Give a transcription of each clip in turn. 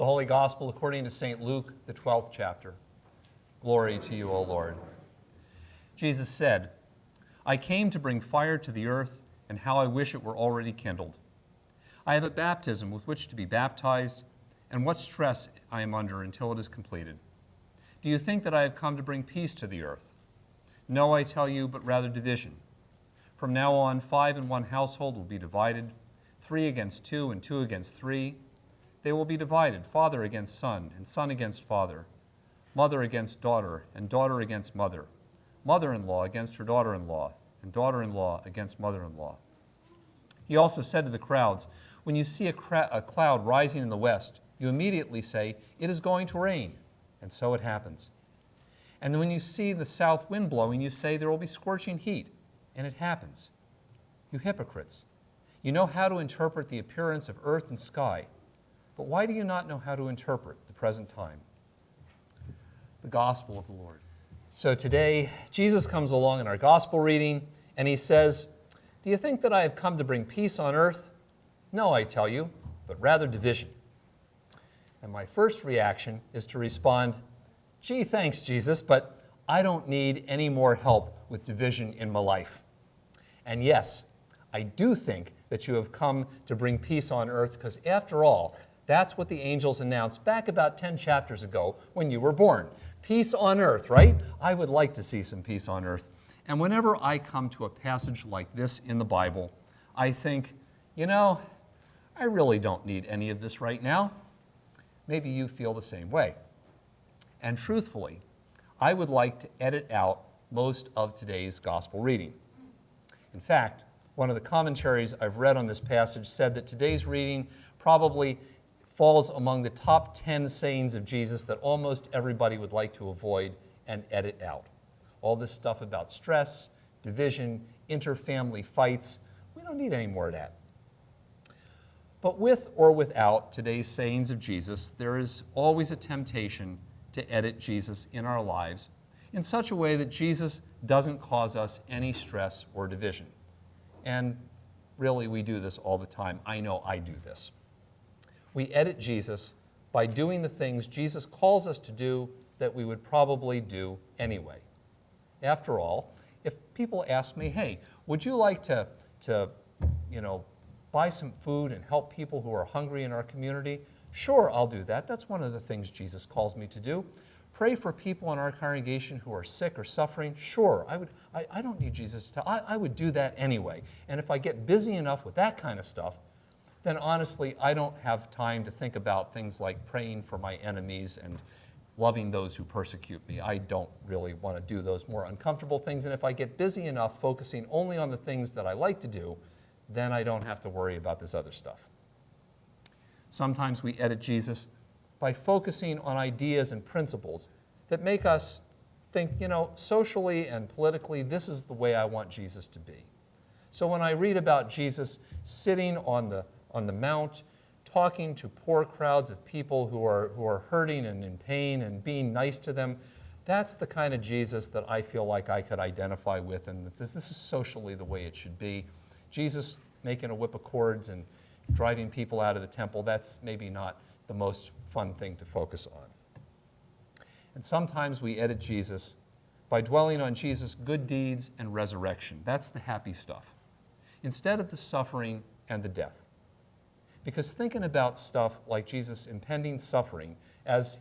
The Holy Gospel according to St. Luke, the 12th chapter. Glory to you, O Lord. Jesus said, I came to bring fire to the earth, and how I wish it were already kindled. I have a baptism with which to be baptized, and what stress I am under until it is completed. Do you think that I have come to bring peace to the earth? No, I tell you, but rather division. From now on, 5 in one household will be divided, 3 against 2 and 2 against 3. They will be divided, father against son, and son against father, mother against daughter, and daughter against mother, mother-in-law against her daughter-in-law, and daughter-in-law against mother-in-law. He also said to the crowds, when you see a cloud rising in the west, you immediately say, it is going to rain, and so it happens. And when you see the south wind blowing, you say, there will be scorching heat, and it happens. You hypocrites, you know how to interpret the appearance of earth and sky, but why do you not know how to interpret the present time? The Gospel of the Lord. So today, Jesus comes along in our Gospel reading, and he says, do you think that I have come to bring peace on earth? No, I tell you, but rather division. And my first reaction is to respond, gee, thanks, Jesus, but I don't need any more help with division in my life. And yes, I do think that you have come to bring peace on earth, because after all, that's what the angels announced back about 10 chapters ago when you were born. Peace on earth, right? I would like to see some peace on earth. And whenever I come to a passage like this in the Bible, I think, you know, I really don't need any of this right now. Maybe you feel the same way. And truthfully, I would like to edit out most of today's gospel reading. In fact, one of the commentaries I've read on this passage said that today's reading probably falls among the top 10 sayings of Jesus that almost everybody would like to avoid and edit out. All this stuff about stress, division, inter-family fights, we don't need any more of that. But with or without today's sayings of Jesus, there is always a temptation to edit Jesus in our lives in such a way that Jesus doesn't cause us any stress or division. And really, we do this all the time. I know I do this. We edit Jesus by doing the things Jesus calls us to do that we would probably do anyway. After all, if people ask me, hey, would you like to buy some food and help people who are hungry in our community? Sure, I'll do that. That's one of the things Jesus calls me to do. Pray for people in our congregation who are sick or suffering? Sure, I don't need Jesus to, I would do that anyway. And if I get busy enough with that kind of stuff, then honestly, I don't have time to think about things like praying for my enemies and loving those who persecute me. I don't really want to do those more uncomfortable things. And if I get busy enough focusing only on the things that I like to do, then I don't have to worry about this other stuff. Sometimes we edit Jesus by focusing on ideas and principles that make us think, socially and politically, this is the way I want Jesus to be. So when I read about Jesus sitting on the mount, talking to poor crowds of people who are hurting and in pain and being nice to them, that's the kind of Jesus that I feel like I could identify with, and this is socially the way it should be. Jesus making a whip of cords and driving people out of the temple, that's maybe not the most fun thing to focus on. And sometimes we edit Jesus by dwelling on Jesus' good deeds and resurrection. That's the happy stuff, instead of the suffering and the death. Because thinking about stuff like Jesus' impending suffering as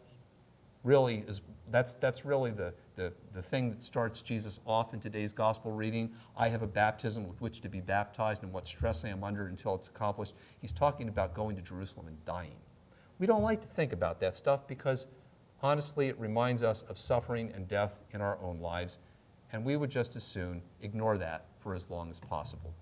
really is, that's really the thing that starts Jesus off in today's gospel reading. I have a baptism with which to be baptized, and what stress I am under until it's accomplished. He's talking about going to Jerusalem and dying. We don't like to think about that stuff because honestly it reminds us of suffering and death in our own lives, and we would just as soon ignore that for as long as possible.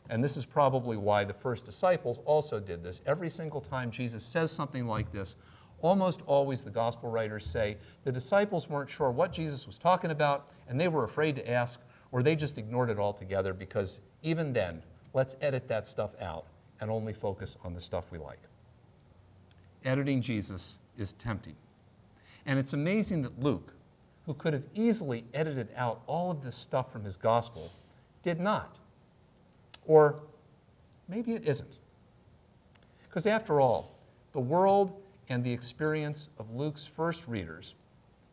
And this is probably why the first disciples also did this. Every single time Jesus says something like this, almost always the gospel writers say the disciples weren't sure what Jesus was talking about, and they were afraid to ask, or they just ignored it altogether, because even then, let's edit that stuff out and only focus on the stuff we like. Editing Jesus is tempting. And it's amazing that Luke, who could have easily edited out all of this stuff from his gospel, did not. Or maybe it isn't. Because after all, the world and the experience of Luke's first readers,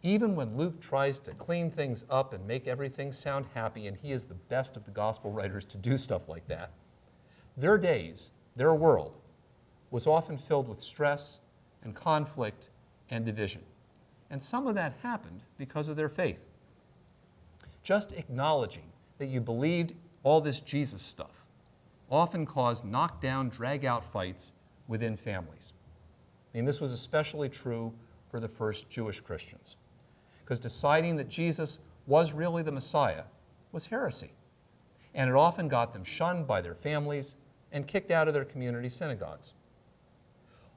even when Luke tries to clean things up and make everything sound happy, and he is the best of the gospel writers to do stuff like that, their days, their world, was often filled with stress and conflict and division. And some of that happened because of their faith. Just acknowledging that you believed all this Jesus stuff often caused knockdown, drag-out fights within families. I mean, this was especially true for the first Jewish Christians, because deciding that Jesus was really the Messiah was heresy, and it often got them shunned by their families and kicked out of their community synagogues.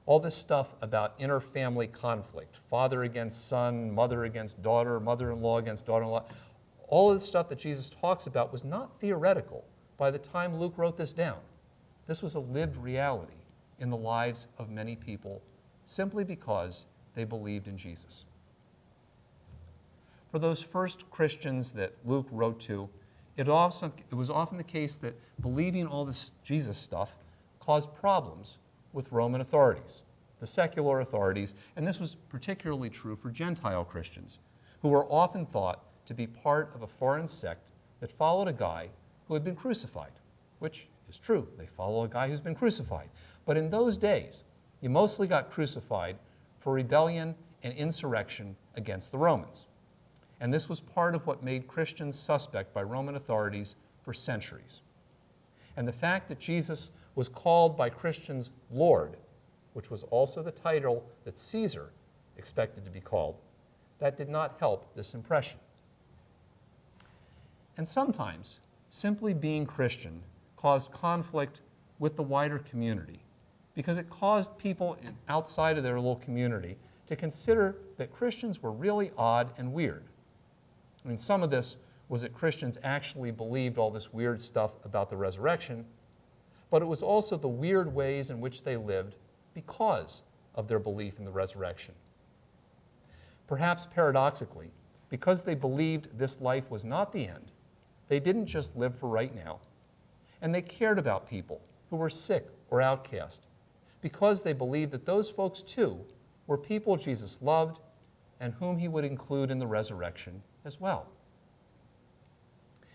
All this stuff about inter-family conflict, father against son, mother against daughter, mother-in-law against daughter-in-law, all of the stuff that Jesus talks about was not theoretical by the time Luke wrote this down. This was a lived reality in the lives of many people simply because they believed in Jesus. For those first Christians that Luke wrote to, it was often the case that believing all this Jesus stuff caused problems with Roman authorities, the secular authorities, and this was particularly true for Gentile Christians, who were often thought to be part of a foreign sect that followed a guy who had been crucified, which is true. They follow a guy who's been crucified. But in those days, you mostly got crucified for rebellion and insurrection against the Romans. And this was part of what made Christians suspect by Roman authorities for centuries. And the fact that Jesus was called by Christians Lord, which was also the title that Caesar expected to be called, that did not help this impression. And sometimes, simply being Christian caused conflict with the wider community because it caused people outside of their little community to consider that Christians were really odd and weird. I mean, some of this was that Christians actually believed all this weird stuff about the resurrection, but it was also the weird ways in which they lived because of their belief in the resurrection. Perhaps paradoxically, because they believed this life was not the end, they didn't just live for right now, and they cared about people who were sick or outcast, because they believed that those folks too were people Jesus loved and whom he would include in the resurrection as well.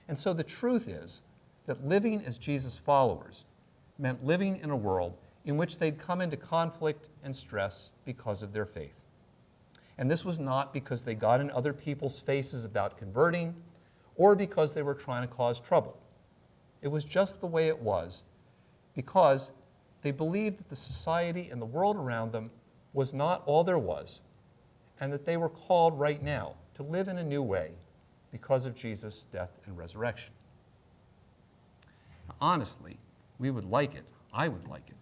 And so the truth is that living as Jesus' followers meant living in a world in which they'd come into conflict and stress because of their faith. And this was not because they got in other people's faces about converting or because they were trying to cause trouble. It was just the way it was because they believed that the society and the world around them was not all there was, and that they were called right now to live in a new way because of Jesus' death and resurrection. Now, honestly, we would like it, I would like it,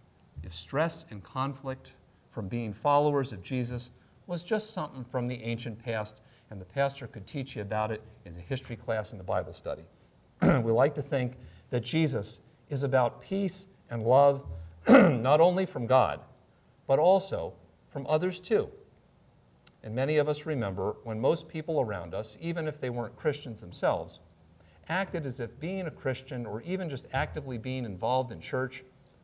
if stress and conflict from being followers of Jesus was just something from the ancient past and the pastor could teach you about it in the history class in the Bible study. We like to think that Jesus is about peace and love, not only from God, but also from others too. And many of us remember when most people around us, even if they weren't Christians themselves, acted as if being a Christian or even just actively being involved in church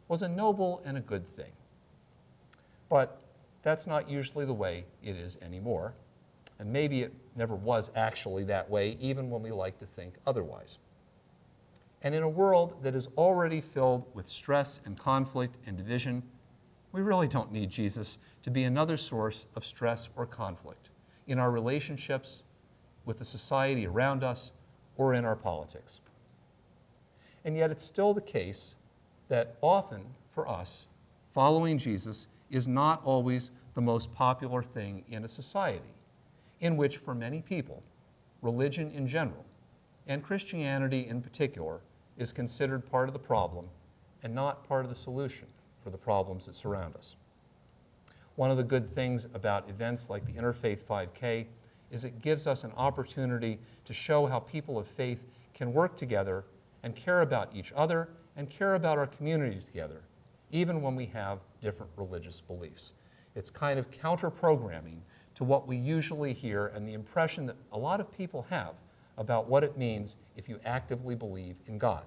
was a noble and a good thing. But that's not usually the way it is anymore. And maybe it never was actually that way, even when we like to think otherwise. And in a world that is already filled with stress and conflict and division, we really don't need Jesus to be another source of stress or conflict in our relationships with the society around us or in our politics. And yet it's still the case that often for us, following Jesus is not always the most popular thing in a society in which, for many people, religion in general, and Christianity in particular, is considered part of the problem and not part of the solution for the problems that surround us. One of the good things about events like the Interfaith 5K is it gives us an opportunity to show how people of faith can work together and care about each other and care about our community together, even when we have different religious beliefs. It's kind of counter-programming to what we usually hear and the impression that a lot of people have about what it means if you actively believe in God.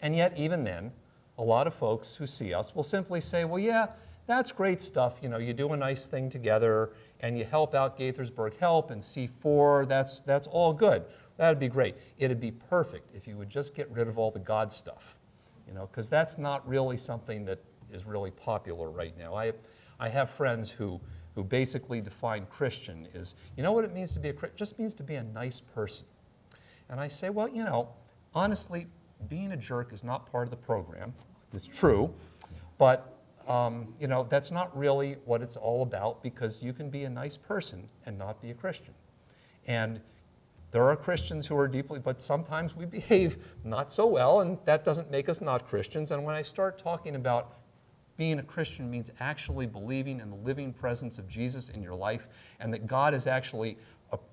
And yet, even then, a lot of folks who see us will simply say, well, yeah, that's great stuff. You know, you do a nice thing together and you help out Gaithersburg Help and C4. That's all good. That'd be great. It'd be perfect if you would just get rid of all the God stuff, you know, because that's not really something that is really popular right now. I have friends who basically define Christian as, you know what it means to be a Christian? It just means to be a nice person. And I say, well, you know, honestly, being a jerk is not part of the program. It's true, but you know, that's not really what it's all about, because you can be a nice person and not be a Christian. And there are Christians who are deeply, but sometimes we behave not so well, and that doesn't make us not Christians. And when I start talking about being a Christian means actually believing in the living presence of Jesus in your life, and that God is actually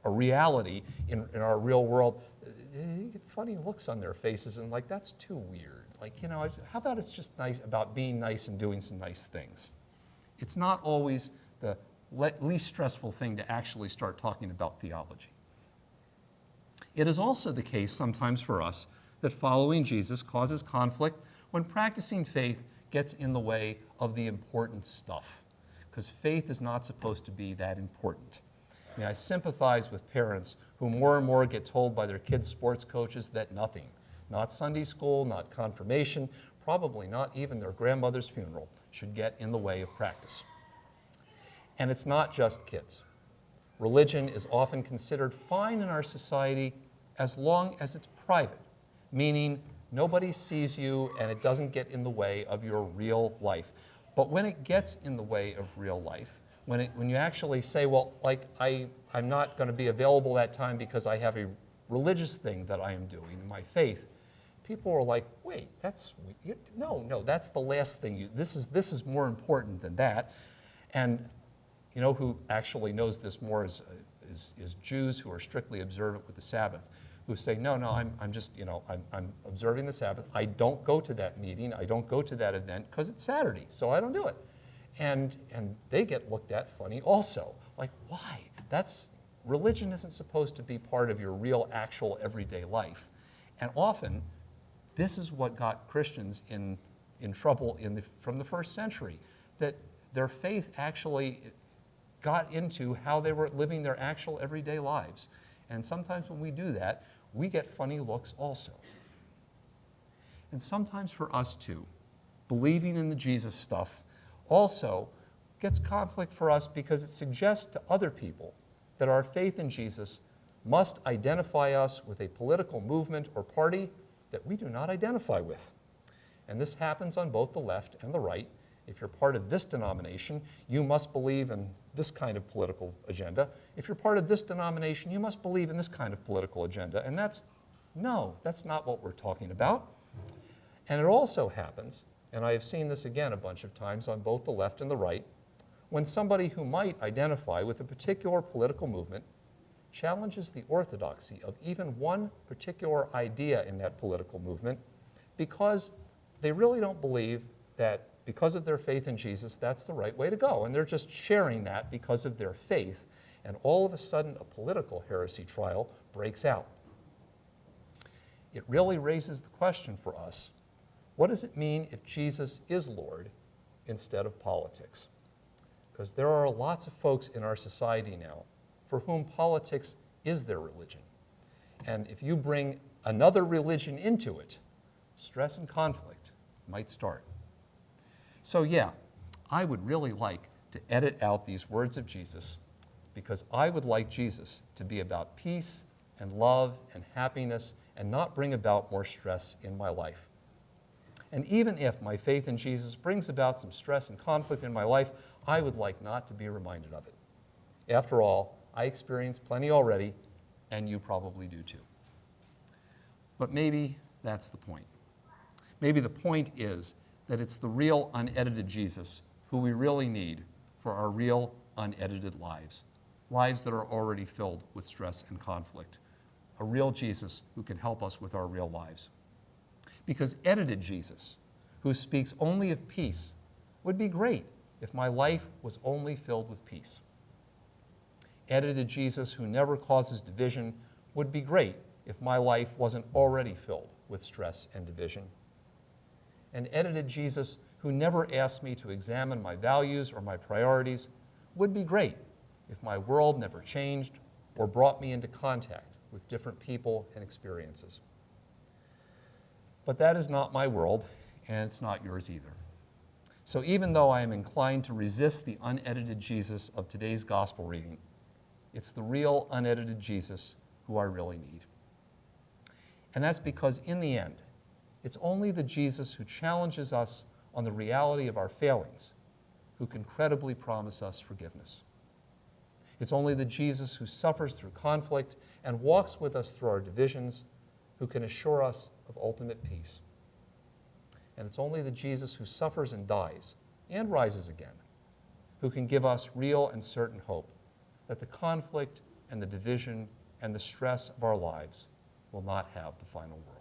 a reality in our real world, you get funny looks on their faces and like, that's too weird. Like, you know, how about it's just nice about being nice and doing some nice things? It's not always the least stressful thing to actually start talking about theology. It is also the case sometimes for us that following Jesus causes conflict when practicing faith gets in the way of the important stuff, because faith is not supposed to be that important. I mean, I sympathize with parents who more and more get told by their kids' sports coaches that nothing, not Sunday school, not confirmation, probably not even their grandmother's funeral, should get in the way of practice. And it's not just kids. Religion is often considered fine in our society as long as it's private, meaning nobody sees you and it doesn't get in the way of your real life. But when it gets in the way of real life, when you actually say, well, like, I'm not going to be available that time because I have a religious thing that I am doing in my faith, people are like, wait, no, that's the last thing. This is more important than that. And you know who actually knows this more is Jews who are strictly observant with the Sabbath, who say, no, I'm just, you know, I'm observing the Sabbath. I don't go to that meeting. I don't go to that event because it's Saturday, so I don't do it. And they get looked at funny also. Like, why? Religion isn't supposed to be part of your real, actual, everyday life. And often, this is what got Christians in trouble from the first century, that their faith actually got into how they were living their actual everyday lives. And sometimes when we do that, we get funny looks also. And sometimes for us too, believing in the Jesus stuff also gets conflict for us because it suggests to other people that our faith in Jesus must identify us with a political movement or party that we do not identify with. And this happens on both the left and the right. If you're part of this denomination, you must believe in this kind of political agenda. If you're part of this denomination, you must believe in this kind of political agenda. And that's not what we're talking about. And it also happens, and I have seen this again a bunch of times on both the left and the right, when somebody who might identify with a particular political movement challenges the orthodoxy of even one particular idea in that political movement because they really don't believe that because of their faith in Jesus, that's the right way to go. And they're just sharing that because of their faith. And all of a sudden, a political heresy trial breaks out. It really raises the question for us, what does it mean if Jesus is Lord instead of politics? Because there are lots of folks in our society now for whom politics is their religion. And if you bring another religion into it, stress and conflict might start. So yeah, I would really like to edit out these words of Jesus, because I would like Jesus to be about peace and love and happiness and not bring about more stress in my life. And even if my faith in Jesus brings about some stress and conflict in my life, I would like not to be reminded of it. After all, I experience plenty already, and you probably do too. But maybe that's the point. Maybe the point is that it's the real unedited Jesus who we really need for our real unedited lives, lives that are already filled with stress and conflict, a real Jesus who can help us with our real lives. Because edited Jesus, who speaks only of peace, would be great if my life was only filled with peace. Edited Jesus, who never causes division, would be great if my life wasn't already filled with stress and division. And edited Jesus, who never asked me to examine my values or my priorities would be great if my world never changed or brought me into contact with different people and experiences. But that is not my world, and it's not yours either. So even though I am inclined to resist the unedited Jesus of today's gospel reading, it's the real unedited Jesus who I really need. And that's because in the end, it's only the Jesus who challenges us on the reality of our failings who can credibly promise us forgiveness. It's only the Jesus who suffers through conflict and walks with us through our divisions who can assure us of ultimate peace. And it's only the Jesus who suffers and dies and rises again who can give us real and certain hope that the conflict and the division and the stress of our lives will not have the final word.